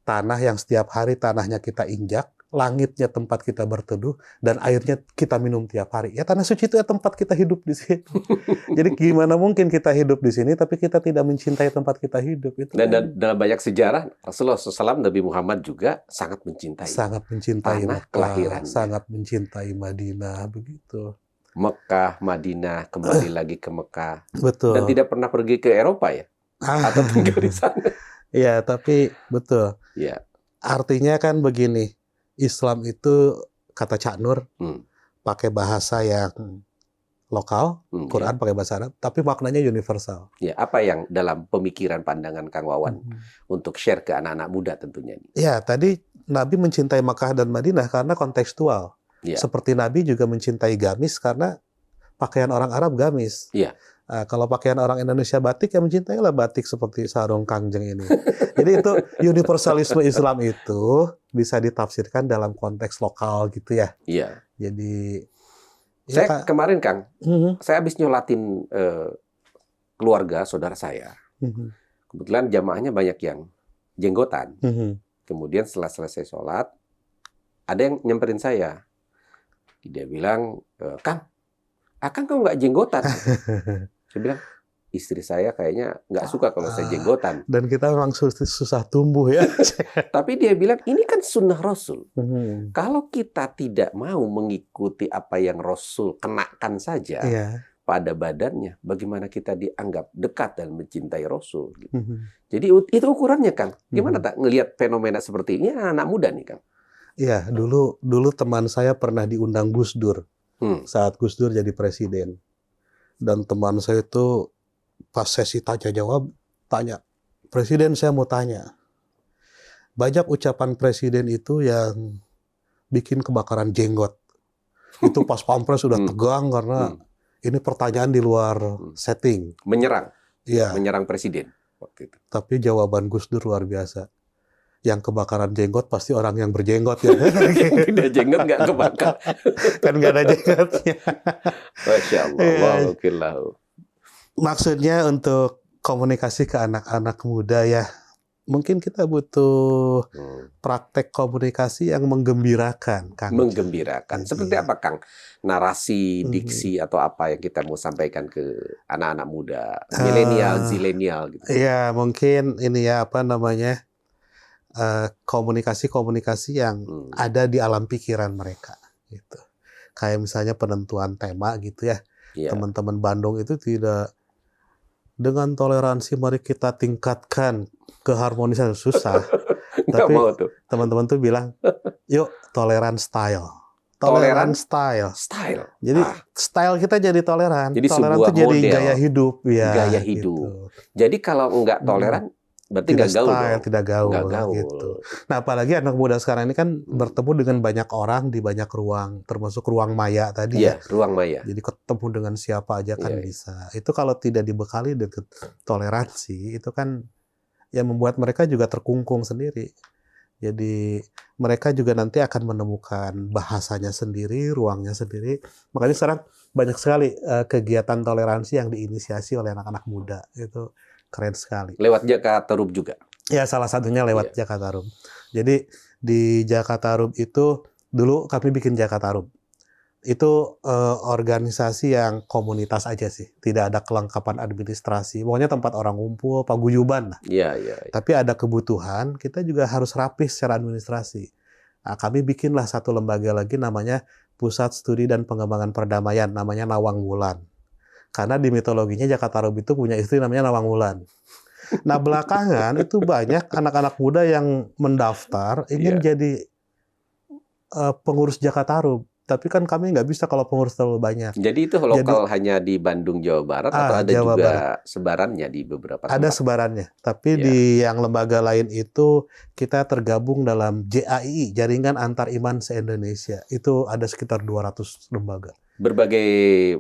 tanah yang setiap hari tanahnya kita injak, langitnya tempat kita berteduh, dan airnya kita minum tiap hari. Ya tanah suci itu ya tempat kita hidup di sini. Jadi gimana mungkin kita hidup di sini, tapi kita tidak mencintai tempat kita hidup. Itu dan dalam banyak sejarah, Rasulullah SAW, Nabi Muhammad juga sangat mencintai. Sangat mencintai tanah kelahiran. Sangat mencintai Madinah, begitu. Mekah, Madinah, kembali lagi ke Mekah. Betul. Dan tidak pernah pergi ke Eropa ya? Atau tinggal di sana. Ya, tapi betul. Ya. Artinya kan begini, Islam itu kata Cak Nur pakai bahasa yang lokal, Quran pakai bahasa Arab, tapi maknanya universal. Ya, apa yang dalam pemikiran pandangan Kang Wawan untuk share ke anak-anak muda tentunya? Ya, tadi Nabi mencintai Makkah dan Madinah karena kontekstual. Ya. Seperti Nabi juga mencintai gamis karena pakaian orang Arab gamis. Ya. Kalau pakaian orang Indonesia batik, ya mencintailah batik seperti sarung Kang Jeng ini. Jadi itu universalisme Islam itu bisa ditafsirkan dalam konteks lokal gitu ya. Iya. Jadi saya kemarin Kang, saya habis nyolatin keluarga saudara saya. Kebetulan jamaahnya banyak yang jenggotan. Kemudian setelah selesai sholat, ada yang nyamperin saya. Dia bilang, Kang, Akang kok nggak jenggotan? Saya bilang, istri saya kayaknya nggak suka kalau saya jenggotan. Dan kita memang susah tumbuh ya. Tapi dia bilang, ini kan sunnah Rasul. Hmm. Kalau kita tidak mau mengikuti apa yang Rasul kenakan saja Iya. pada badannya, bagaimana kita dianggap dekat dan mencintai Rasul? Gitu. Mhm. Jadi itu ukurannya, Kang. Gimana tak ngelihat fenomena seperti ini? Anak muda nih, Kang. Iya, dulu teman saya pernah diundang Gus Dur saat Gus Dur jadi presiden. Dan teman saya itu pas sesi tanya jawab, tanya, Presiden saya mau tanya, banyak ucapan presiden itu yang bikin kebakaran jenggot. Itu pas pampres sudah tegang karena ini pertanyaan di luar setting. Menyerang Iya. presiden waktu itu. Tapi jawaban Gus Dur luar biasa. Yang kebakaran jenggot pasti orang yang berjenggot ya. Tidak jenggot nggak kebakar. Kan nggak ada jenggotnya. Masya Allah. Maksudnya untuk komunikasi ke anak-anak muda ya, mungkin kita butuh praktek komunikasi yang menggembirakan, Kang. Menggembirakan. Seperti apa, Kang? Narasi, diksi, atau apa yang kita mau sampaikan ke anak-anak muda, milenial, zilenial gitu. Iya, mungkin ini ya apa namanya, komunikasi-komunikasi yang ada di alam pikiran mereka gitu. Kayak misalnya penentuan tema gitu ya. Teman-teman Bandung itu tidak dengan toleransi mari kita tingkatkan keharmonisan, susah. Tapi teman-teman tuh bilang, yuk toleran style. Toleran style. Jadi style kita jadi toleran. Jadi toleran itu jadi gaya hidup ya. Gaya hidup. Gitu. Jadi kalau enggak toleran berarti nggak gaul dong. Tidak gaul. Gitu. Nah, apalagi anak muda sekarang ini kan bertemu dengan banyak orang di banyak ruang, termasuk ruang maya tadi ya. Ruang maya. Jadi ketemu dengan siapa aja kan bisa. Itu kalau tidak dibekali dengan toleransi, itu kan yang membuat mereka juga terkungkung sendiri. Jadi mereka juga nanti akan menemukan bahasanya sendiri, ruangnya sendiri. Makanya sekarang banyak sekali kegiatan toleransi yang diinisiasi oleh anak-anak muda. Itu keren sekali. Lewat Jakartarum juga? Ya, salah satunya lewat Jakartarum. Jadi di Jakartarum itu, dulu kami bikin Jakartarum. Itu organisasi yang komunitas aja sih. Tidak ada kelengkapan administrasi. Pokoknya tempat orang ngumpul, paguyuban lah. Iya. Tapi ada kebutuhan, kita juga harus rapih secara administrasi. Nah, kami bikinlah satu lembaga lagi namanya Pusat Studi dan Pengembangan Perdamaian, namanya Nawang Wulan. Karena di mitologinya Jakartarum itu punya istri namanya Nawang Wulan. Nah, belakangan itu banyak anak-anak muda yang mendaftar ingin jadi pengurus Jakartarum. Tapi kan kami nggak bisa kalau pengurus terlalu banyak. Jadi itu lokal hanya di Bandung, Jawa Barat, atau ada Jawa juga Barat. Sebarannya di beberapa tempat? Ada sebarannya. Tapi di yang lembaga lain itu kita tergabung dalam JAII, Jaringan Antar Iman se-Indonesia. Itu ada sekitar 200 lembaga. Berbagai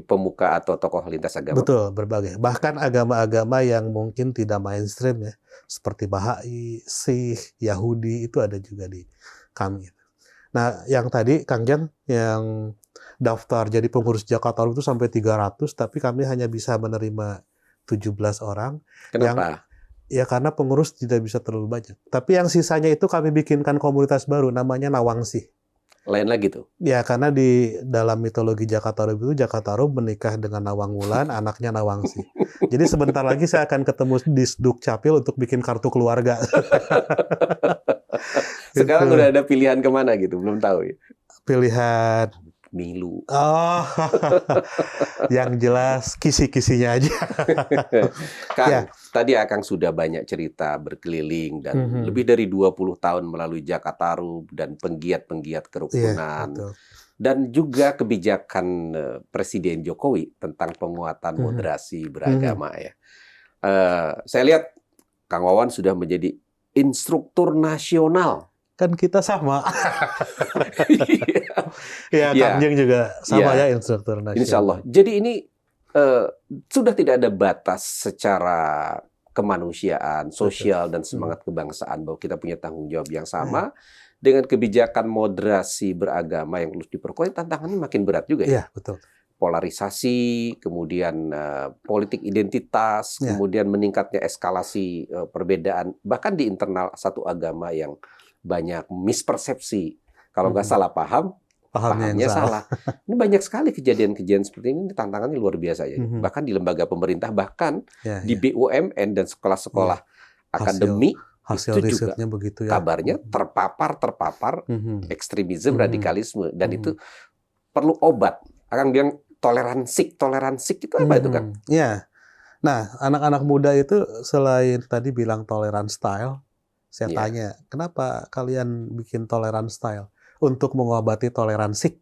pemuka atau tokoh lintas agama? Betul, berbagai. Bahkan agama-agama yang mungkin tidak mainstream ya. Seperti Bahai, Sikh, Yahudi, itu ada juga di kami. Nah, yang tadi Kang Jan yang daftar jadi pengurus Jakartarum itu sampai 300, tapi kami hanya bisa menerima 17 orang. Kenapa? Ya karena pengurus tidak bisa terlalu banyak. Tapi yang sisanya itu kami bikinkan komunitas baru namanya Nawangsi. Lain lagi tuh? Ya karena di dalam mitologi Jakartarum itu Jakartarum menikah dengan Nawang Wulan, anaknya Nawangsi. Jadi sebentar lagi saya akan ketemu di Dukcapil untuk bikin kartu keluarga. Sekarang udah ada pilihan kemana gitu? Belum tahu ya? Pilihan Milu. Oh, yang jelas kisi-kisinya aja. Kang, tadi Akang sudah banyak cerita berkeliling dan lebih dari 20 tahun melalui Jakartarum dan penggiat-penggiat kerukunan. Dan juga kebijakan Presiden Jokowi tentang penguatan moderasi beragama ya. Saya lihat Kang Wawan sudah menjadi instruktur nasional. Kan kita sama. Ya, Kang Jeng juga sama ya instruktur nasional. Insya Allah. Jadi ini sudah tidak ada batas secara kemanusiaan, sosial, dan semangat kebangsaan bahwa kita punya tanggung jawab yang sama. Dengan kebijakan moderasi beragama yang terus diperkuat, tantangannya makin berat juga ya. Iya, betul. Polarisasi, kemudian politik identitas, kemudian meningkatnya eskalasi perbedaan, bahkan di internal satu agama yang banyak mispersepsi. Kalau nggak salah paham, pahamnya yang salah. Ini banyak sekali kejadian-kejadian seperti ini, tantangannya luar biasa ya. Mhm. Bahkan di lembaga pemerintah, bahkan Ya, di ya. BUMN dan sekolah-sekolah akademik Hasil itu juga risetnya begitu ya. kabarnya terpapar Mhm. ekstremisme, Mhm. radikalisme, dan Mhm. itu perlu obat. Akan bilang toleransi itu apa itu kan? Iya. Nah, anak-anak muda itu selain tadi bilang toleran style, saya Iya. tanya, kenapa kalian bikin toleran style? Untuk mengobati toleransi,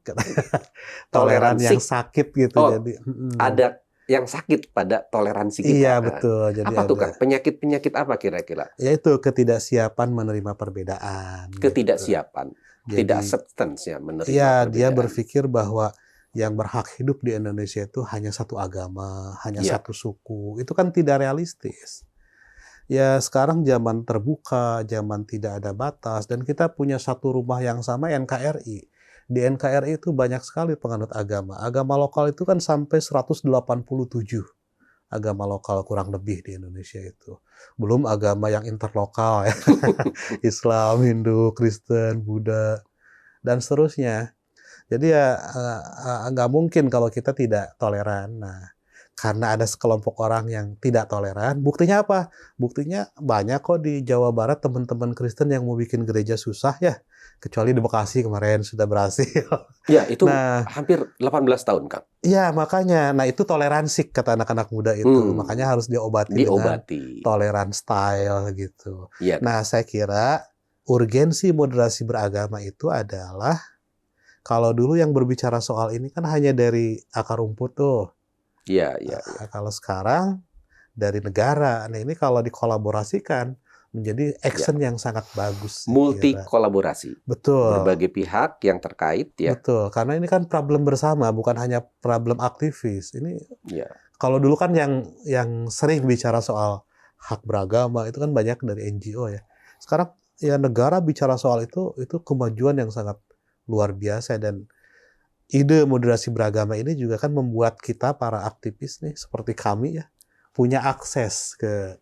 toleran yang Toleransi. sakit gitu. Oh, Jadi, ada yang sakit pada toleransi kita. iya Nah, betul. Jadi apa tuh ada, Kang? Penyakit-penyakit apa kira-kira? yaitu ketidaksiapan menerima perbedaan. Gitu. Ketidaksiapan, tidak Jadi, acceptance-nya menerima iya, dia perbedaan. berpikir bahwa yang berhak hidup di Indonesia itu hanya satu agama, hanya Iya. satu suku. Itu kan tidak realistis. Ya sekarang zaman terbuka, zaman tidak ada batas, dan kita punya satu rumah yang sama, NKRI. Di NKRI itu banyak sekali penganut agama. Agama lokal itu kan sampai 187 agama lokal kurang lebih di Indonesia itu. Belum agama yang interlokal ya. Islam, Hindu, Kristen, Buddha, dan seterusnya. Jadi ya nggak mungkin kalau kita tidak toleran. Nah, karena ada sekelompok orang yang tidak toleran, buktinya apa? Buktinya banyak kok di Jawa Barat teman-teman Kristen yang mau bikin gereja susah ya. Kecuali di Bekasi kemarin sudah berhasil. Ya, itu Nah, hampir 18 tahun, Kang. iya makanya. Nah itu toleransi kata anak-anak muda itu. Makanya harus diobati dengan toleran style gitu. Iya. Nah saya kira urgensi moderasi beragama itu adalah, kalau dulu yang berbicara soal ini kan hanya dari akar rumput tuh. Iya. Nah, kalau sekarang dari negara. Nah ini kalau dikolaborasikan menjadi action yang sangat bagus. Multi kolaborasi. Betul. Berbagai pihak yang terkait ya. Betul. Karena ini kan problem bersama, bukan hanya problem aktivis. Ini kalau dulu kan yang sering bicara soal hak beragama itu kan banyak dari NGO ya. Sekarang ya negara bicara soal itu kemajuan yang sangat luar biasa, dan ide moderasi beragama ini juga kan membuat kita para aktivis nih seperti kami ya punya akses ke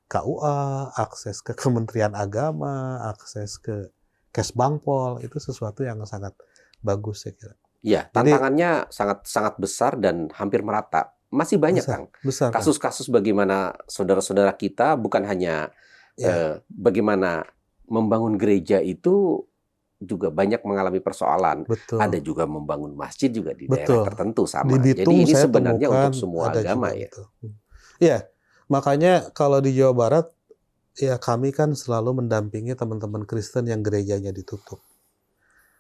KUA, akses ke Kementerian Agama, akses ke Kesbangpol. Itu sesuatu yang sangat bagus saya kira. Iya, tantangannya sangat besar dan hampir merata. Masih banyak Kang kasus-kasus bagaimana saudara-saudara kita bukan hanya bagaimana membangun gereja itu juga banyak mengalami persoalan. Betul. Ada juga membangun masjid juga di daerah tertentu sama. Di Bitung, jadi ini saya sebenarnya temukan untuk semua agama ya. Iya, makanya kalau di Jawa Barat ya kami kan selalu mendampingi teman-teman Kristen yang gerejanya ditutup.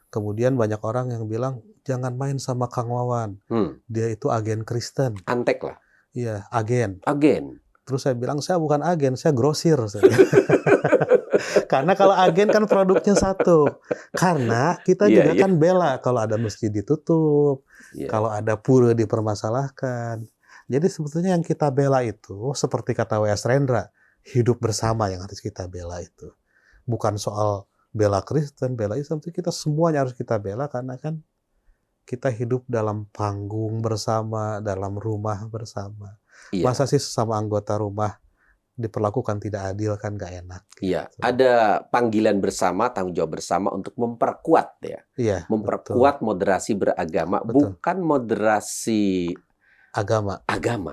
Kemudian banyak orang yang bilang jangan main sama Kang Wawan, dia itu agen Kristen. Antek lah. Iya, agen. Terus saya bilang saya bukan agen, saya grosir. Karena kalau agen kan produknya satu. Karena kita juga kan bela kalau ada masjid ditutup, kalau ada pura dipermasalahkan. Jadi sebetulnya yang kita bela itu seperti kata W.S. Rendra, hidup bersama yang harus kita bela itu. Bukan soal bela Kristen, bela Islam, itu kita semuanya harus kita bela karena kan kita hidup dalam panggung bersama, dalam rumah bersama. Masa sih sesama anggota rumah diperlakukan tidak adil, kan nggak enak. Iya, ada panggilan bersama, tanggung jawab bersama untuk memperkuat ya. Iya, memperkuat moderasi beragama, bukan moderasi agama.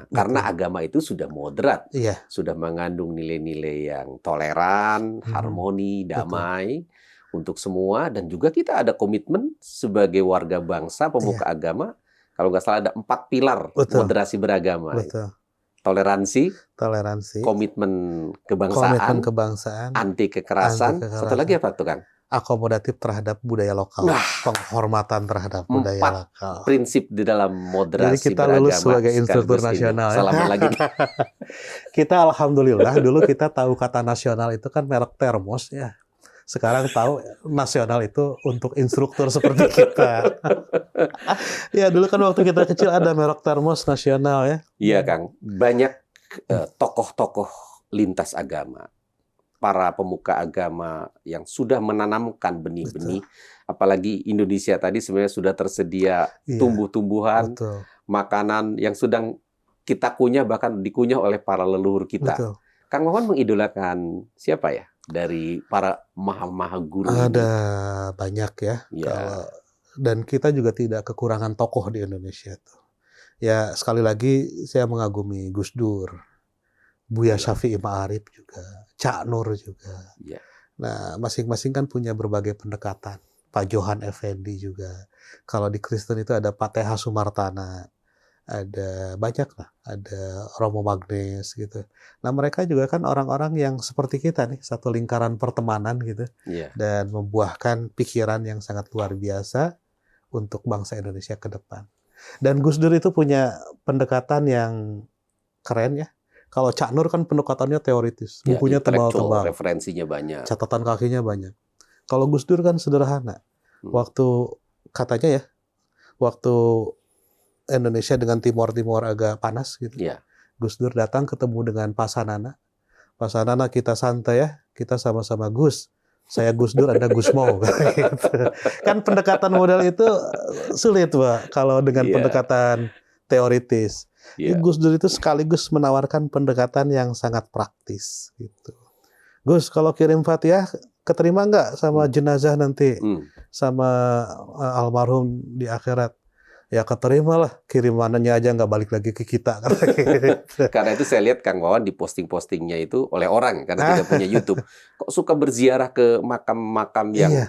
Karena agama itu sudah moderat, sudah mengandung nilai-nilai yang toleran, harmoni, damai untuk semua, dan juga kita ada komitmen sebagai warga bangsa, pemuka agama. Kalau nggak salah ada 4 pilar moderasi beragama. Toleransi, komitmen kebangsaan, anti kekerasan, satu lagi apa tuh Kang? Akomodatif terhadap budaya lokal, penghormatan terhadap budaya lokal. Prinsip di dalam moderasi beragama. Jadi kita lulus sebagai instruktur nasional. Lagi. Kita alhamdulillah dulu kita tahu kata nasional itu kan merek termos ya. Sekarang tahu nasional itu untuk instruktur seperti kita. Ya dulu kan waktu kita kecil ada merek termos nasional ya. Iya Kang, banyak tokoh-tokoh lintas agama, para pemuka agama yang sudah menanamkan benih-benih. Apalagi Indonesia tadi sebenarnya sudah tersedia tumbuh-tumbuhan, makanan yang sedang kita kunyah, bahkan dikunyah oleh para leluhur kita. Kang Wawan mengidolakan siapa ya? Dari para maha-maha guru ada banyak ya. Kalau Dan kita juga tidak kekurangan tokoh di Indonesia tuh. Ya sekali lagi saya mengagumi Gus Dur, Buya Syafi'i Ma'arif juga, Cak Nur juga. Iya. Nah, masing-masing kan punya berbagai pendekatan. Pak Johan Effendi juga. Kalau di Kristen itu ada Pak TH Sumartana, ada banyak lah, ada Romo Magnes gitu. Nah, mereka juga kan orang-orang yang seperti kita nih, satu lingkaran pertemanan gitu, Iya. dan membuahkan pikiran yang sangat luar biasa untuk bangsa Indonesia ke depan. Dan Gus Dur itu punya pendekatan yang keren ya. Kalau Cak Nur kan pendekatannya teoritis, Ya, bukunya intelektual, tebal-tebal, referensinya banyak. catatan kakinya banyak. Kalau Gus Dur kan sederhana. Waktu katanya ya, waktu Indonesia dengan Timor agak panas gitu. Iya. Gus Dur datang ketemu dengan Pak Sanana. Pak Sanana, kita santai ya, kita sama-sama Gus. Saya Gus Dur, Anda Gus Mau. Gitu. Kan pendekatan model itu sulit, Pak, kalau dengan Iya. pendekatan teoritis. Iya. Gus Dur itu sekaligus menawarkan pendekatan yang sangat praktis gitu. Gus, kalau kirim Fatihah keterima nggak sama jenazah nanti sama almarhum di akhirat? Ya keterima lah, kirimannya aja nggak balik lagi ke kita. Karena itu saya lihat Kang Wawan di posting-postingnya itu oleh orang karena tidak punya YouTube. Kok suka berziarah ke makam-makam yang Iya.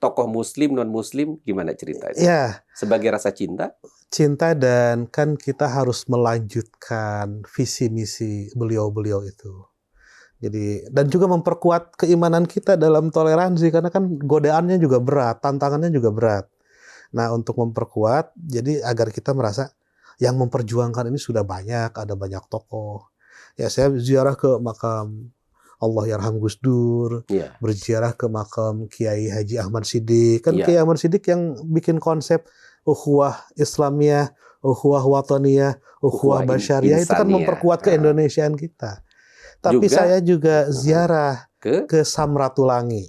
tokoh Muslim, non-Muslim, gimana ceritanya? Iya. Sebagai rasa cinta? Cinta, dan kan kita harus melanjutkan visi misi beliau-beliau itu. Jadi, dan juga memperkuat keimanan kita dalam toleransi, karena kan godaannya juga berat, tantangannya juga berat. Nah, untuk memperkuat, jadi agar kita merasa yang memperjuangkan ini sudah banyak, ada banyak tokoh. Ya, saya ziarah ke makam Allahyarham Gus Dur, Iya. berziarah ke makam Kiai Haji Ahmad Siddiq. Kan Iya. Kiai Ahmad Siddiq yang bikin konsep ukhuwah Islamiyah, ukhuwah wataniyah, ukhuwah basyariyah, itu kan insaniyah. memperkuat keindonesiaan kita. Tapi Juga, saya juga ziarah ke Samratulangi.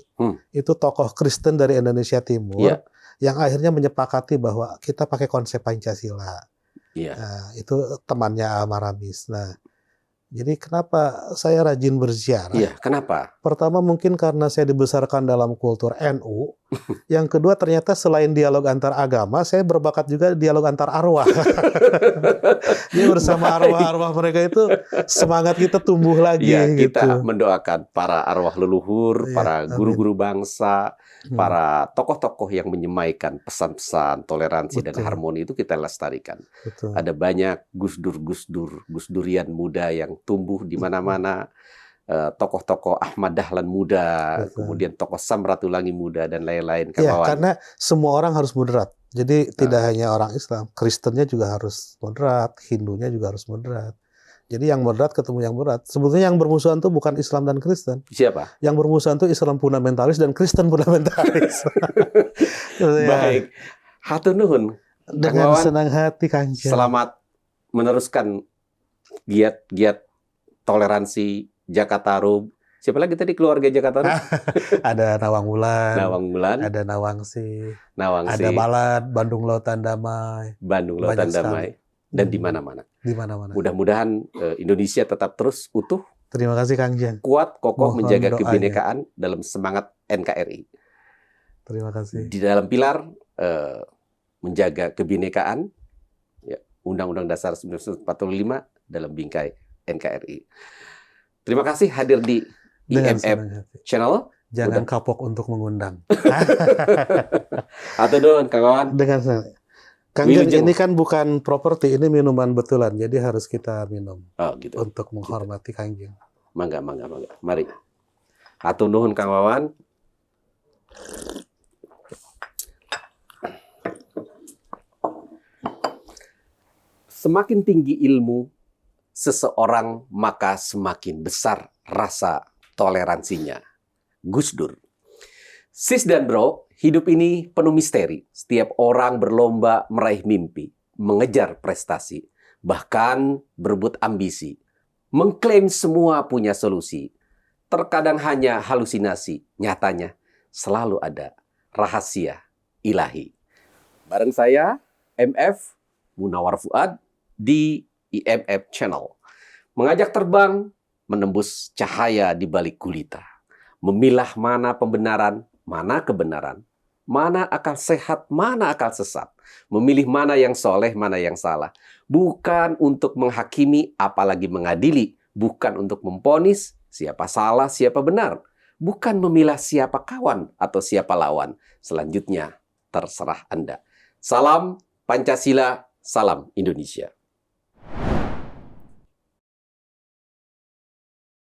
Itu tokoh Kristen dari Indonesia Timur. Iya. Yang akhirnya menyepakati bahwa kita pakai konsep Pancasila. Iya. Nah, itu temannya Amaramis. Nah, jadi kenapa saya rajin berziarah? Iya, kenapa? Pertama mungkin karena saya dibesarkan dalam kultur NU. Yang kedua ternyata selain dialog antar agama, saya berbakat juga dialog antar arwah. Jadi bersama arwah-arwah mereka itu semangat kita tumbuh lagi. Iya, gitu. kita mendoakan para arwah leluhur, Iya, para amin. guru-guru bangsa, para tokoh-tokoh yang menyemaikan pesan-pesan toleransi dan Betul. harmoni itu kita lestarikan. Betul. Ada banyak Gus Durian muda yang tumbuh di mana-mana, tokoh-tokoh Ahmad Dahlan muda, Betul. kemudian tokoh Samratulangi muda dan lain-lain. Kang Ya, Wawan. karena semua orang harus moderat. Jadi tidak hanya orang Islam, Kristennya juga harus moderat, Hindunya juga harus moderat. Jadi yang moderat ketemu yang moderat. Sebetulnya yang bermusuhan itu bukan Islam dan Kristen. Siapa? Yang bermusuhan itu Islam fundamentalis dan Kristen fundamentalis. Baik. Hatur nuhun. Dengan Wawan, senang hati, Kanjeng. Selamat meneruskan giat-giat toleransi Jakarta Rub. Siapa lagi tadi keluarga Jakarta Rub? Ada Nawang Wulan, Nawang Wulan, ada Nawangsi, Nawangsi, ada Balad, Bandung Lautan Damai, Bandung Lautan banyak Damai, dan di mana-mana. di mana-mana. Mudah-mudahan Indonesia tetap terus utuh, Terima kasih, Kanjeng. kuat, kokoh, Mohon menjaga doanya. kebinekaan dalam semangat NKRI. Terima kasih. Di dalam pilar menjaga kebinekaan, ya, Undang-Undang Dasar 1945 dalam bingkai NKRI. Terima kasih hadir di Dengan IMF senang hati. Channel. Jangan kapok untuk mengundang. Atau don, kawan. Dengan senang. Kanjeng, Wilujeng. ini kan bukan properti, ini minuman betulan, jadi harus kita minum Oh, gitu. untuk menghormati Kanjeng. Mangga. Mari. Hatur nuhun Kang Wawan. Semakin tinggi ilmu seseorang, maka semakin besar rasa toleransinya. Gus Dur. Sis dan bro, hidup ini penuh misteri. Setiap orang berlomba meraih mimpi, mengejar prestasi, bahkan berebut ambisi. Mengklaim semua punya solusi. Terkadang hanya halusinasi, nyatanya selalu ada rahasia ilahi. Bareng saya, MF Munawar Fuad di IMF Channel. Mengajak terbang, menembus cahaya di balik gulita. Memilah mana pembenaran, mana kebenaran. mana akal sehat, mana akal sesat, memilih mana yang soleh, mana yang salah. Bukan untuk menghakimi, apalagi mengadili, bukan untuk memponis siapa salah, siapa benar, bukan memilah siapa kawan atau siapa lawan. Selanjutnya, terserah Anda. Salam Pancasila, salam Indonesia.